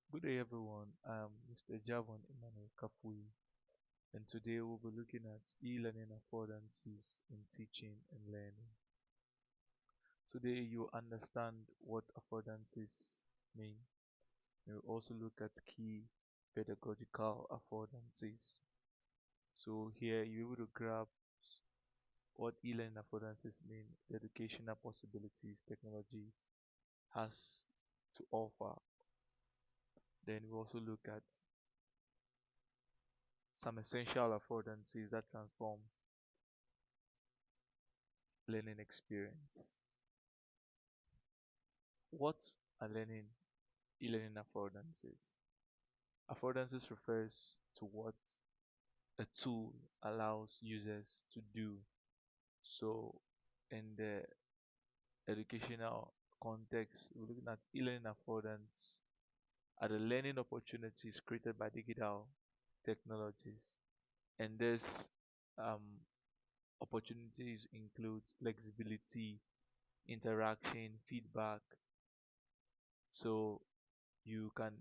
Good day, everyone. I'm Mr. Javon Emmanuel Kapui, and today we'll be looking at e-learning affordances in teaching and learning. Today, you understand what affordances mean. We'll also look at key pedagogical affordances. So here, you're able to grab what e-learning affordances mean, the educational possibilities technology has to offer. Then we also look at some essential affordances that transform learning experience. What are e-learning affordances? Affordances refers to what a tool allows users to do. So in the educational context, we're looking at e-learning affordance are the learning opportunities created by digital technologies. And this um, opportunities include flexibility, interaction, feedback. So you can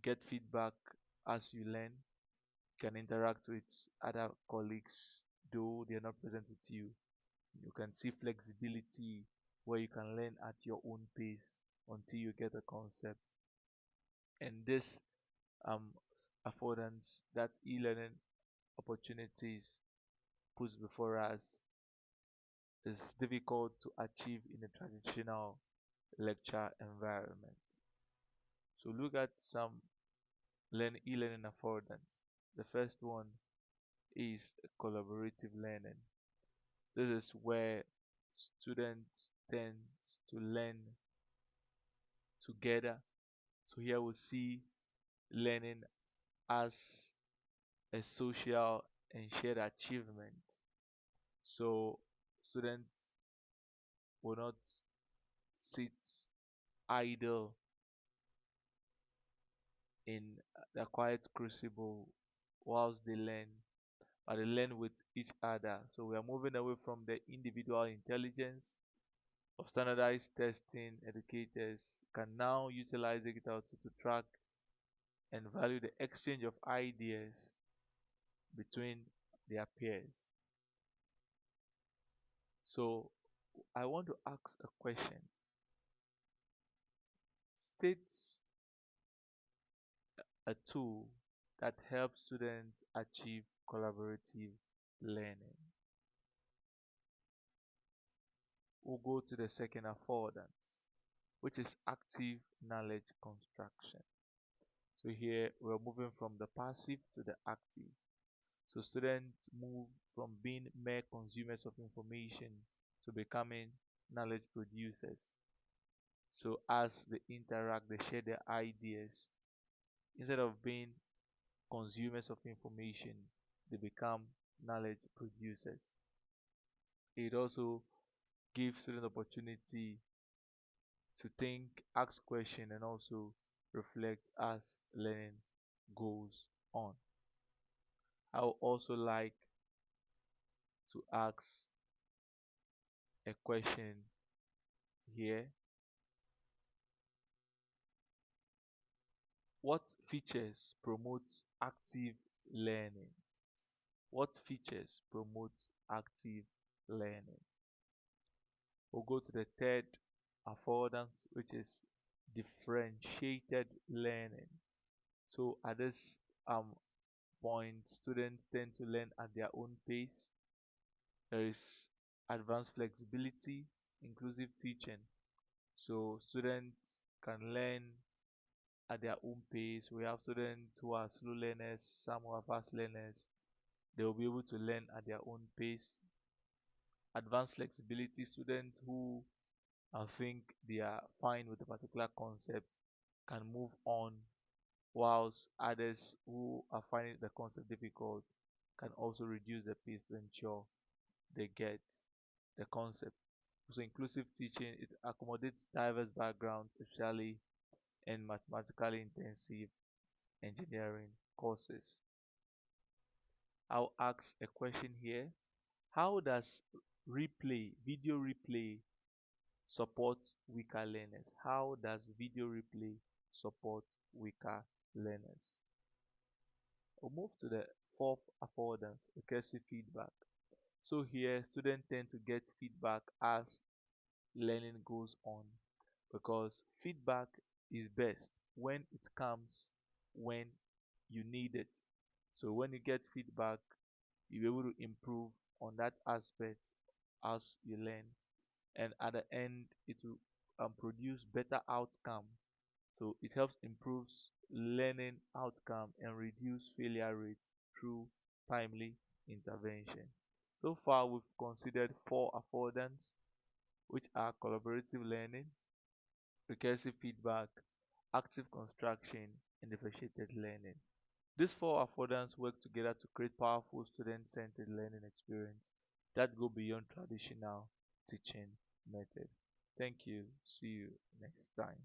get feedback as you learn, can interact with other colleagues though they are not present with you. You can see flexibility where you can learn at your own pace until you get a concept. And this affordance that e-learning opportunities puts before us is difficult to achieve in a traditional lecture environment. So look at some e-learning affordance. The first one is collaborative learning. This is where students tend to learn together. So here we see learning as a social and shared achievement. So students will not sit idle in the quiet crucible whilst they learn, but they learn with each other. So we are moving away from the individual intelligence of standardized testing. Educators can now utilize digital to track and value the exchange of ideas between their peers. So I want to ask a question. States a tool that helps students achieve collaborative learning. We'll go to the second affordance, which is active knowledge construction. So here we're moving from the passive to the active. So students move from being mere consumers of information to becoming knowledge producers. So as they interact, they share their ideas. Instead of being consumers of information, they become knowledge producers. It also gives students opportunity to think, ask questions, and also reflect as learning goes on. I would also like to ask a question here. What features promote active learning? What features promote active learning? We'll go to the third affordance, which is differentiated learning. So at this point, students tend to learn at their own pace. There is advanced flexibility, inclusive teaching. So students can learn at their own pace. We have students who are slow learners, some who are fast learners. They will be able to learn at their own pace. Advanced flexibility, students who think they are fine with a particular concept can move on, whilst others who are finding the concept difficult can also reduce the pace to ensure they get the concept. So inclusive teaching, it accommodates diverse backgrounds, especially in mathematically intensive engineering courses. I'll ask a question here. How does video replay support weaker learners? How does video replay support weaker learners. We'll move to the fourth affordance, recursive feedback. So here, students tend to get feedback as learning goes on because feedback is best when it comes when you need it. So when you get feedback, you're able to improve on that aspect as you learn, and at the end, it will produce better outcome. So it helps improves learning outcome and reduce failure rates through timely intervention. So far, we've considered four affordance, which are collaborative learning, recursive feedback, active construction, and differentiated learning. These four affordance work together to create powerful student-centered learning experience that go beyond traditional teaching method. Thank you. See you next time.